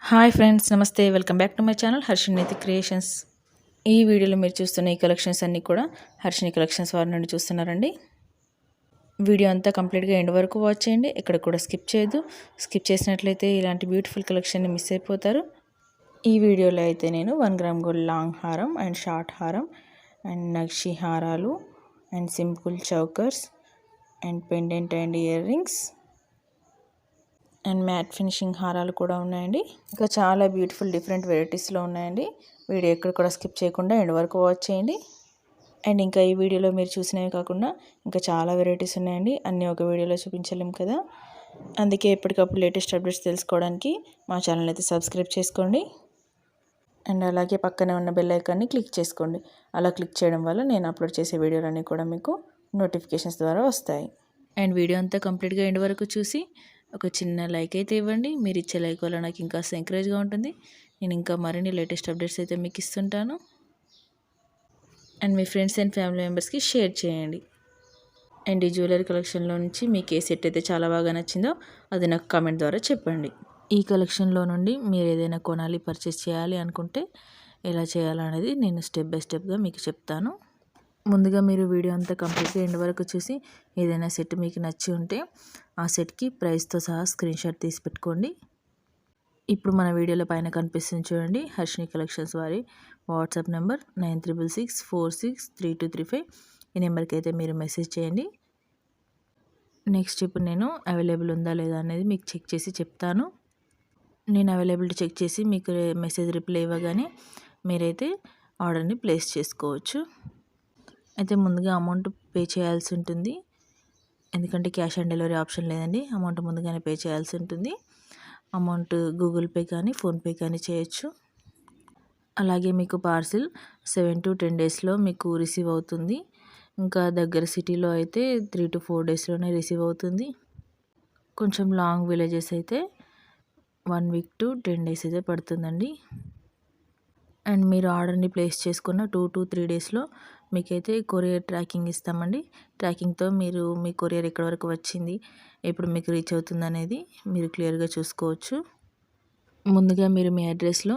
Hi friends, నమస్తే. Welcome back to my channel Harshini Naitik creations. ఈ వీడియోలో మీరు చూస్తున్న ఈ కలెక్షన్స్ అన్నీ కూడా హర్షిని కలెక్షన్స్ వారి నుండి చూస్తున్నారండి. వీడియో అంతా కంప్లీట్గా ఎండ్ వరకు వాచ్ చేయండి, ఎక్కడ కూడా స్కిప్ చేయొద్దు. స్కిప్ చేసినట్లయితే ఇలాంటి బ్యూటిఫుల్ కలెక్షన్ని మిస్ అయిపోతారు. ఈ వీడియోలో అయితే నేను 1 గ్రామ్ గోల్డ్ లాంగ్ హారం అండ్ షార్ట్ హారం అండ్ నక్షి హారాలు and simple chokers and pendant and ear rings and matte finishing హారాలు కూడా ఉన్నాయండి. ఇంకా చాలా బ్యూటిఫుల్ డిఫరెంట్ వెరైటీస్లో ఉన్నాయండి. వీడియో ఎక్కడ కూడా స్కిప్ చేయకుండా ఎండ్ వరకు వాచ్ చేయండి. అండ్ ఇంకా ఈ వీడియోలో మీరు చూసినవి కాకుండా ఇంకా చాలా వెరైటీస్ ఉన్నాయండి. అన్నీ ఒక వీడియోలో చూపించలేం కదా, అందుకే ఎప్పటికప్పుడు లేటెస్ట్ అప్డేట్స్ తెలుసుకోవడానికి మా ఛానల్ అయితే సబ్స్క్రైబ్ చేసుకోండి. అండ్ అలాగే పక్కనే ఉన్న బెల్ ఐకాన్ని క్లిక్ చేసుకోండి. అలా క్లిక్ చేయడం వల్ల నేను అప్లోడ్ చేసే వీడియోలన్నీ కూడా మీకు నోటిఫికేషన్స్ ద్వారా వస్తాయి. అండ్ వీడియో అంతా కంప్లీట్గా ఎండ్ వరకు చూసి ఒక చిన్న లైక్ అయితే ఇవ్వండి. మీరు ఇచ్చే లైక్ వల్ల నాకు ఇంకా ఎంకరేజ్గా ఉంటుంది. నేను ఇంకా మరిన్ని లేటెస్ట్ అప్డేట్స్ అయితే మీకు ఇస్తుంటాను. అండ్ మీ ఫ్రెండ్స్ అండ్ ఫ్యామిలీ మెంబర్స్కి షేర్ చేయండి. అండ్ ఈ జ్యువెలరీ కలెక్షన్లో నుంచి మీకు ఏ సెట్ అయితే చాలా బాగా నచ్చిందో అది నాకు కామెంట్ ద్వారా చెప్పండి. ఈ కలెక్షన్లో నుండి మీరు ఏదైనా కొనాలి, పర్చేస్ చేయాలి అనుకుంటే ఎలా చేయాలనేది నేను స్టెప్ బై స్టెప్గా మీకు చెప్తాను. ముందుగా మీరు వీడియో అంతా కంప్లీట్గా ఎండ్ వరకు చూసి ఏదైనా సెట్ మీకు నచ్చి ఉంటే ఆ సెట్కి ప్రైస్తో సహా స్క్రీన్ షాట్ తీసి పెట్టుకోండి. ఇప్పుడు మన వీడియోలో పైన కనిపిస్తుంది చూడండి, హర్షిని కలెక్షన్స్ వారి వాట్సాప్ నెంబర్ 9666463235. ఈ నెంబర్కి అయితే మీరు మెసేజ్ చేయండి. నెక్స్ట్ ఇప్పుడు నేను అవైలబుల్ ఉందా లేదా అనేది మీకు చెక్ చేసి చెప్తాను. నేను అవైలబిలిటీ చెక్ చేసి మీకు మెసేజ్ రిప్లై ఇవ్వగానే మీరైతే ఆర్డర్ని ప్లేస్ చేసుకోవచ్చు. అయితే ముందుగా అమౌంట్ పే చేయాల్సి ఉంటుంది, ఎందుకంటే క్యాష్ ఆన్ డెలివరీ ఆప్షన్ లేదండి. అమౌంట్ ముందుగానే పే చేయాల్సి ఉంటుంది. అమౌంట్ గూగుల్ పే కానీ ఫోన్పే కానీ చేయొచ్చు. అలాగే మీకు పార్సిల్ 7 to 10 డేస్లో మీకు రిసీవ్ అవుతుంది. ఇంకా దగ్గర సిటీలో అయితే 3 to 4 డేస్లోనే రిసీవ్ అవుతుంది. కొంచెం లాంగ్ విలేజెస్ అయితే 1 week to 10 days అయితే పడుతుందండి. అండ్ మీరు ఆర్డర్ని ప్లేస్ చేసుకున్న 2 to 3 డేస్లో మీకైతే కొరియర్ ట్రాకింగ్ ఇస్తామండి. ట్రాకింగ్తో మీరు మీ కొరియర్ ఎక్కడి వరకు వచ్చింది, ఎప్పుడు మీకు రీచ్ అవుతుంది అనేది మీరు క్లియర్గా చూసుకోవచ్చు. ముందుగా మీరు మీ అడ్రస్లో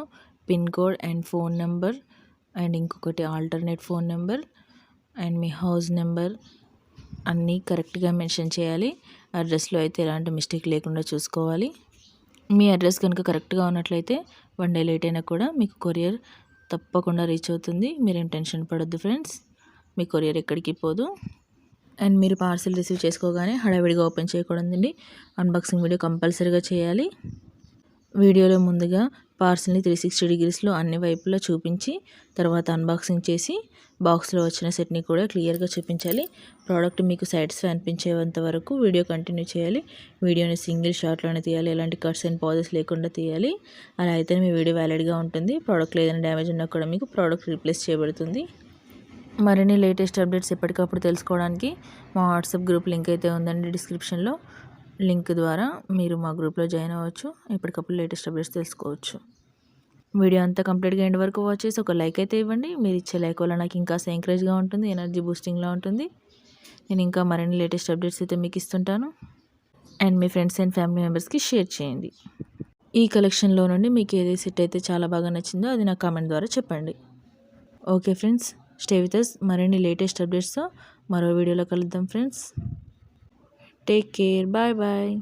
pin code and phone number and ఇంకొకటి ఆల్టర్నేట్ ఫోన్ నెంబర్ అండ్ మీ హౌస్ నెంబర్ అన్నీ కరెక్ట్గా మెన్షన్ చేయాలి. అడ్రస్లో అయితే ఎలాంటి మిస్టేక్ లేకుండా చూసుకోవాలి. మీ అడ్రస్ కనుక కరెక్ట్గా ఉన్నట్లయితే 1 day లేట్ అయినా కూడా మీకు కొరియర్ తప్పకుండా రీచ్ అవుతుంది. మీరేం టెన్షన్ పడొద్దు ఫ్రెండ్స్, మీ కొరియర్ ఎక్కడికి పోదు. అండ్ మీరు పార్సిల్ రిసీవ్ చేసుకోగానే హడావిడిగా ఓపెన్ చేయకూడదండి. అన్బాక్సింగ్ వీడియో కంపల్సరీగా చేయాలి. వీడియోలో ముందుగా పార్సిల్ని 360 degreesలో అన్ని వైపులా చూపించి తర్వాత అన్బాక్సింగ్ చేసి బాక్స్లో వచ్చిన సెట్ని కూడా క్లియర్గా చూపించాలి. ప్రోడక్ట్ మీకు సాటిస్ఫై అనిపించేంత వరకు వీడియో కంటిన్యూ చేయాలి. వీడియోని సింగిల్ షాట్లోనే తీయాలి, ఎలాంటి కట్స్ అండ్ పాజెస్ లేకుండా తీయాలి. అలా అయితే మీ వీడియో వ్యాలిడ్గా ఉంటుంది. ప్రోడక్ట్లో ఏదైనా డ్యామేజ్ ఉన్నా కూడా మీకు ప్రోడక్ట్ రీప్లేస్ చేయబడుతుంది. మరిన్ని లేటెస్ట్ అప్డేట్స్ ఎప్పటికప్పుడు తెలుసుకోవడానికి మా వాట్సాప్ గ్రూప్ లింక్ అయితే ఉందండి డిస్క్రిప్షన్లో. లింక్ ద్వారా మీరు మా గ్రూప్లో జాయిన్ అవ్వచ్చు, ఎప్పటికప్పుడు లేటెస్ట్ అప్డేట్స్ తెలుసుకోవచ్చు. వీడియో అంతా కంప్లీట్గా ఎండ్ వరకు వాచ్ చేసి ఒక లైక్ అయితే ఇవ్వండి. మీరు ఇచ్చే లైక్ వల్ల నాకు ఇంకా ఎంకరేజ్గా ఉంటుంది, ఎనర్జీ బూస్టింగ్లా ఉంటుంది. నేను ఇంకా మరిన్ని లేటెస్ట్ అప్డేట్స్ అయితే మీకు ఇస్తుంటాను. అండ్ మీ ఫ్రెండ్స్ అండ్ ఫ్యామిలీ మెంబర్స్కి షేర్ చేయండి. ఈ కలెక్షన్లో నుండి మీకు ఏది సెట్ అయితే చాలా బాగా నచ్చిందో అది నా కామెంట్ ద్వారా చెప్పండి. Okay friends, stay with us. మరిన్ని లేటెస్ట్ అప్డేట్స్తో మరో వీడియోలో కలుద్దాం friends. Take care, bye bye.